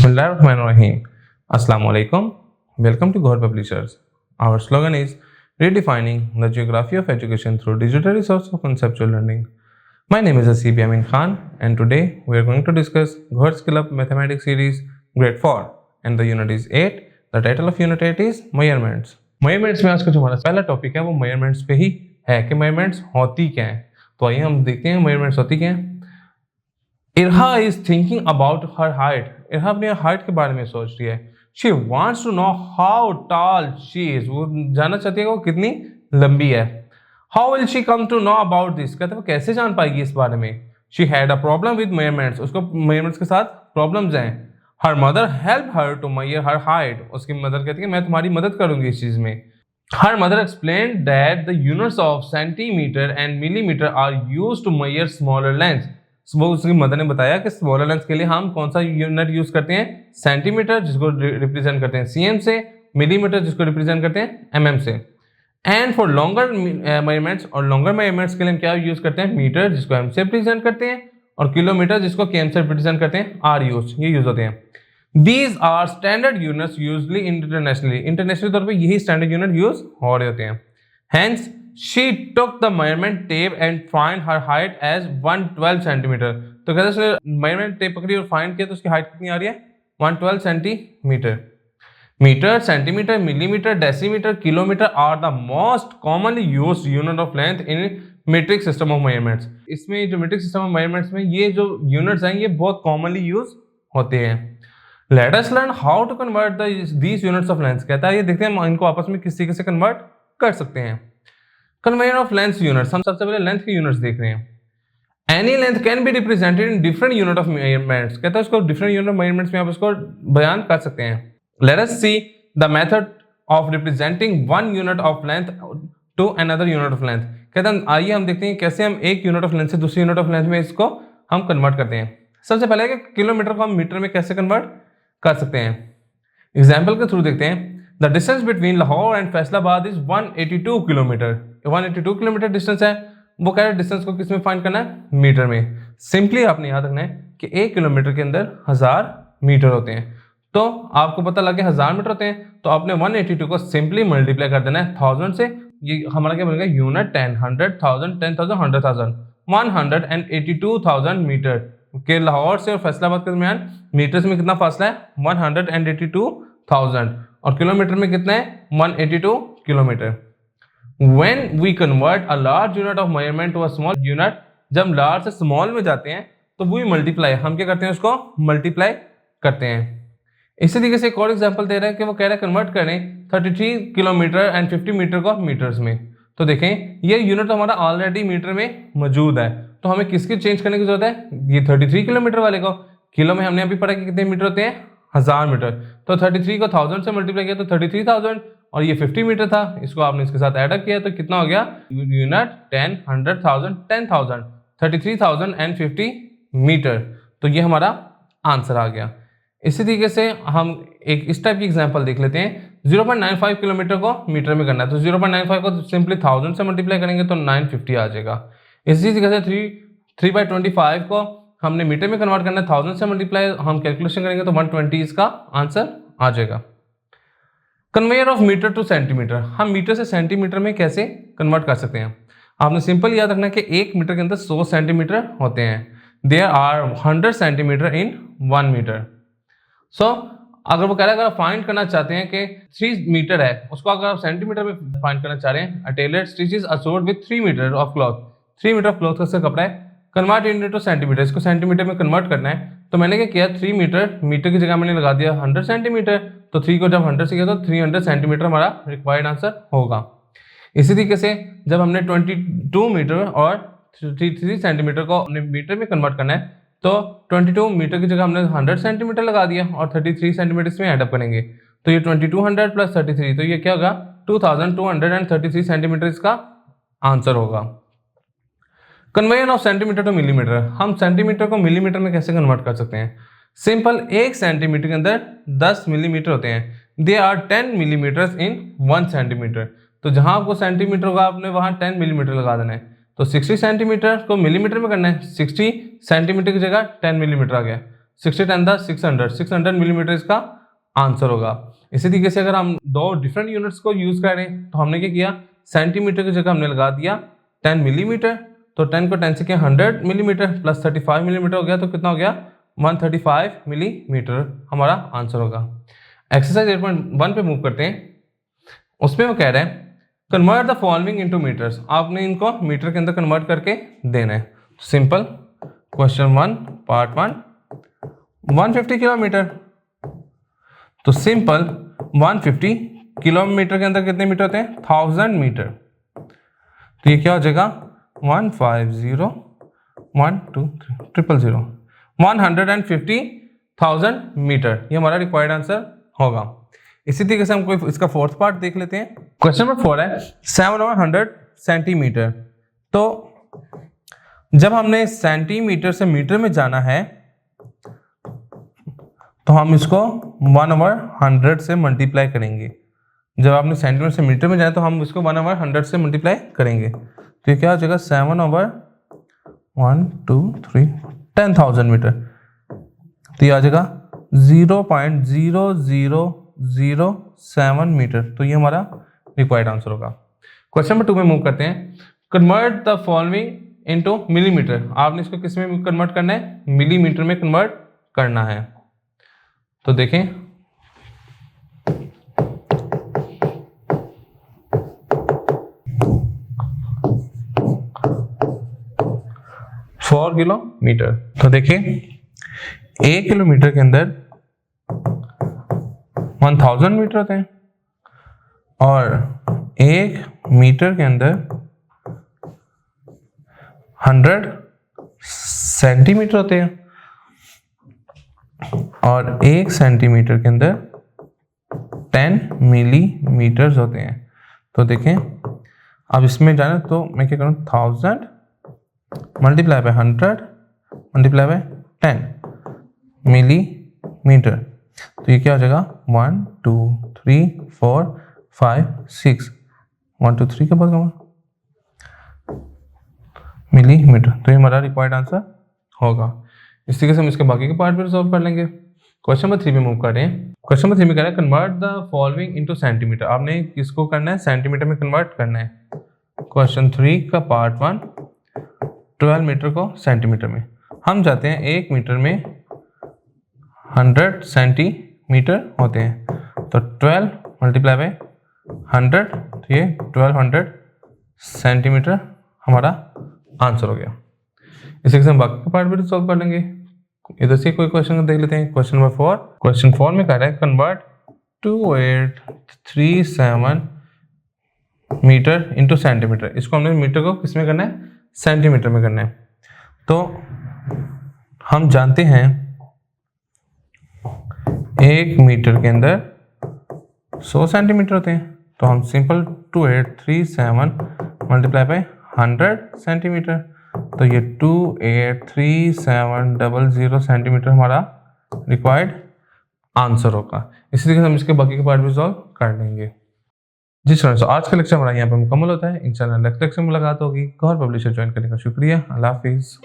Bismillahirrahmanirrahim. Assalamu alaikum. Welcome to Gaur Publishers. Our slogan is redefining the geography of education through digital resource of conceptual learning. My name is Asib Yamin Khan and today we are going to discuss Gaur Skill Up Mathematics series grade 4 and the unit is 8. The title of unit 8 is measurements. Measurements में आज का जो हमारा पहला topic है वो measurements पे ही है कि measurements होती क्या है. तो आइए हम देखते हैं measurements होती क्या है. Irha is thinking about her height. Irha अपनी हाइट के बारे में सोच रही है. She wants to know how tall she is. वो जानना चाहती है कि वो कितनी लंबी है. How will she come to know about this. कहते हैं वो कैसे जान पाएगी इस बारे में. She had a problem with measurements. उसको मेजरमेंट्स के साथ प्रॉब्लम्स हैं. Her mother help her to major her height. उसकी मदर कहती है मैं तुम्हारी मदद करूंगी इस चीज में. Her mother explain that the units of centimetre and millimetre are used to measure smaller length. वो उसकी मदर ने बताया कि स्मॉलर लेंथ के लिए हम कौन सा यूनिट यूज करते हैं. सेंटीमीटर जिसको रिप्रेजेंट करते हैं सीएम से, मिलीमीटर जिसको रिप्रेजेंट करते हैं एमएम से. एंड फॉर लॉन्गर मेजरमेंट्स, और लॉन्गर मेजरमेंट्स के लिए हम क्या यूज करते हैं. मीटर जिसको एम से रिप्रेजेंट करते हैं और किलोमीटर जिसको केएम से रिप्रेजेंट करते हैं आर यूज. ये यूज होते हैं. These are standard units usually internationally. International तौर पर यही स्टैंडर्ड यूनिट यूज हो रहे होते हैं. Hence she took the measurement tape and find her height as 112 centimeter. तो कहते हैं उसने measurement tape पकड़ी और find किया तो उसकी height कितनी आ रही है 112 centimeter. Metre, centimetre, millimetre, decimetre, kilometre are the most commonly used unit of length in metric system of measurements. इसमें जो metric system of measurements में ये जो units हैं ये बहुत commonly use होते हैं. Let us learn how to convert these units of length. कहता है ये देखते हैं इनको आपस में किस तरीके से convert कर सकते हैं. Conveyor of length units. हम सबसे पहले लेंथ के यूनिट्स देख रहे हैं. Any length can be represented in different unit of measurements. कहता है उसको डिफरेंट यूनिट ऑफ मेजरमेंट्स में आप उसको बयान कर सकते हैं. Let us see the method of representing one unit of length to another unit of length. कहता है आइए हम देखते हैं कैसे हम एक यूनिट ऑफ लेंथ से दूसरी यूनिट ऑफ लेंथ में इसको हम कन्वर्ट करते हैं. सबसे पहले कि किलोमीटर को हम मीटर में कैसे कन्वर्ट कर सकते हैं. एग्जाम्पल के थ्रू देखते हैं. The distance between Lahore and Faisalabad is 182 kilometre. 182 kilometre distance है. वो कह रहे हैं डिस्टेंस को किस में फाइंड करना है. मीटर में. सिंपली आपने याद रखना है कि 1 किलोमीटर के अंदर 1000 मीटर होते हैं. तो आपको पता लग गया 1000 मीटर होते हैं तो आपने 182 को सिंपली मल्टीप्लाई कर देना है 1000 से. ये हमारा क्या बनेगा यूनिट 10, 100,000, 10,000, 100,000, 182,000 मीटर के लाहौर से और फैसलाबाद के दरमियान मीटर्स में कितना फासला है 182,000 और किलोमीटर में कितना है 182 kilometre. When we convert a large unit of measurement to a small unit, जब लार्ज से स्मॉल में जाते हैं तो वो मल्टीप्लाई हम क्या करते हैं उसको मल्टीप्लाई करते हैं. इसी तरीके से एक और एग्जांपल दे रहे हैं कि वो कह रहे हैं कन्वर्ट करें 33 किलोमीटर एंड 50 मीटर को मीटर्स में. तो देखें ये यूनिट हमारा ऑलरेडी मीटर में मौजूद है तो हमें किसकी चेंज करने की जरूरत है. ये 33 किलोमीटर वाले को किलो में हमने अभी पढ़ा कि कितने मीटर होते हैं 1000 मीटर. तो 33 को 1000 से मल्टीप्लाई किया तो 33,000 और ये 50 मीटर था. इसको आपने इसके साथ ऐड अप किया तो कितना हो गया यूनिट 10, 100,000, 10,000, 33,050 मीटर. तो ये हमारा आंसर आ गया. इसी तरीके से हम एक इस टाइप की एग्जांपल देख लेते हैं. 0.95 किलोमीटर को मीटर में करना है तो 0.95 को सिंपली 1000 से मल्टीप्लाई करेंगे तो 950 आ जाएगा. इसी तरीके से 3/25 को हमने मीटर में कन्वर्ट करना है 1000 से मल्टीप्लाई हम कैलकुलेशन करेंगे तो 120 इसका आंसर आ जाएगा. Conveyor of metre to centimetre. हम मीटर से सेंटीमीटर में कैसे कन्वर्ट कर सकते हैं. आपने सिंपल याद रखना है कि 1 मीटर के अंदर 100 सेंटीमीटर होते हैं. There are 100 centimetre in 1 metre. So अगर वो कह रहा है अगर फाइंड करना चाहते हैं कि 3 मीटर है उसको अगर आप सेंटीमीटर में फाइंड करना चाह रहे हैं. A tailor stitches a suit with 3 metre of cloth. 3 metre of cloth का कपड़ा है. Convert into centimetre. इसको सेंटीमीटर में कन्वर्ट करना है तो मैंने क्या किया 3 मीटर मीटर की जगह मैंने लगा दिया 100 सेंटीमीटर. तो 3 को जब 100 से किया तो 300 सेंटीमीटर हमारा रिक्वायर्ड आंसर होगा. इसी तरीके से जब हमने 22 मीटर और 3 सेंटीमीटर को हमने मीटर में कन्वर्ट करना है तो 22 मीटर की जगह हमने 100 सेंटीमीटर लगा दिया और 33 सेंटीमीटर इसमें एडअप करेंगे तो ये 2200 प्लस 33 तो ये क्या होगा 2233 सेंटीमीटर इसका आंसर होगा. Conversion of centimetre two millimetre. हम सेंटीमीटर को मिलीमीटर में कैसे कन्वर्ट कर सकते हैं. सिंपल 1 सेंटीमीटर के अंदर 10 मिलीमीटर होते हैं. They are 10 millimetres in 1 centimetre. तो जहां आपको सेंटीमीटर होगा आपने वहां 10 मिलीमीटर लगा देना है. तो 60 सेंटीमीटर को मिलीमीटर में करना है. 60 सेंटीमीटर की जगह 10 मिलीमीटर आ गया. 60 10 600 मिलीमीटर इसका आंसर होगा। इसी तरीके से अगर हम दो डिफरेंट यूनिट्स को यूज करें तो हमने क्या किया, सेंटीमीटर की जगह हमने लगा दिया 10 मिलीमीटर, तो 10 को 10 से किया 100 मिलीमीटर प्लस 35 मिलीमीटर हो गया, तो कितना हो गया 135 मिलीमीटर हमारा आंसर होगा। एक्सरसाइज 8.1 पे मूव करते हैं। उसमें वो कह रहे हैं convert the following into metres, आपने इनको मीटर के अंदर कन्वर्ट करके देना है। सिंपल क्वेश्चन 1 पार्ट 1 150 किलोमीटर, तो सिंपल 150 किलोमीटर के अंदर कितने मीटर होते हैं 1000 मीटर, तो ये क्या हो जाएगा 150 1 2 3 0 150,000 मीटर, ये हमारा रिक्वायर्ड आंसर होगा। इसी तरीके से हम कोई इसका फोर्थ पार्ट देख लेते हैं। क्वेश्चन नंबर 4 है 7/100 सेंटीमीटर, तो जब हमने सेंटीमीटर से मीटर में जाना है तो हम इसको 1/100 से मल्टीप्लाई करेंगे। जब आपने सेंटीमीटर से मीटर में जाना तो हम इसको 1/100 से मल्टीप्लाई करेंगे, तो ये क्या हो जाएगा 7/1 2 3 10,000 मीटर, तो ये आ जाएगा 0.0007 मीटर, तो ये हमारा रिक्वायर्ड आंसर होगा। क्वेश्चन नंबर 2 में मूव करते हैं। Convert the following into millimetre, आपने इसको किस में कन्वर्ट करना है, मिलीमीटर में कन्वर्ट करना है। तो देखें 4 किलोमीटर, तो देखिए 1 किलोमीटर के अंदर 1000 मीटर होते हैं और 1 मीटर के अंदर 100 सेंटीमीटर होते हैं और 1 सेंटीमीटर के अंदर 10 मिलीमीटर होते हैं। तो देखें अब इसमें जाना, तो मैं क्या करूँ 1000 multiply by 100 multiply by 10 millimetre, तो ये क्या हो जाएगा 1 2 3 4 5 6 1 2 3 के बाद मिलीमीटर, तो ये हमारा रिक्वायर्ड आंसर होगा। इस तरीके से हम इसके बाकी के पार्ट भी सॉल्व कर लेंगे। क्वेश्चन नंबर 3 में मूव कर रहे हैं। क्वेश्चन नंबर 3 में कह रहा है convert the following into centimetre, आपने किसको करना है सेंटीमीटर में कन्वर्ट करना है। क्वेश्चन 3 का पार्ट 1 12 मीटर को सेंटीमीटर में, हम जाते हैं 1 मीटर में 100 सेंटीमीटर होते हैं, तो 12 मल्टीप्लाई बाय 100, तो ये 1200 सेंटीमीटर हमारा आंसर हो गया। इसी से हम बाकी का पार्ट भी सॉल्व कर लेंगे। इधर से कोई क्वेश्चन देख लेते हैं। क्वेश्चन नंबर 4, क्वेश्चन 4 में कह रहा है कन्वर्ट 2837 मीटर इंटू सेंटीमीटर, इसको हमने मीटर को किस में करना है सेंटीमीटर में करना है। तो हम जानते हैं 1 मीटर के अंदर 100 सेंटीमीटर होते हैं, तो हम सिंपल 2837 मल्टीप्लाई बाय 100 सेंटीमीटर, तो ये 283700 सेंटीमीटर हमारा रिक्वायर्ड आंसर होगा। इसी तरीके से हम इसके बाकी के पार्ट भी सॉल्व कर लेंगे। जी स्टूडेंट्स, आज का लेक्चर हमारा यहाँ पे मुकम्मल होता है। इंशाल्लाह नेक्स्ट लेक्चर में मुलाकात होगी। गौहर पब्लिशर ज्वाइन करने का शुक्रिया। अल्लाह हाफिज़।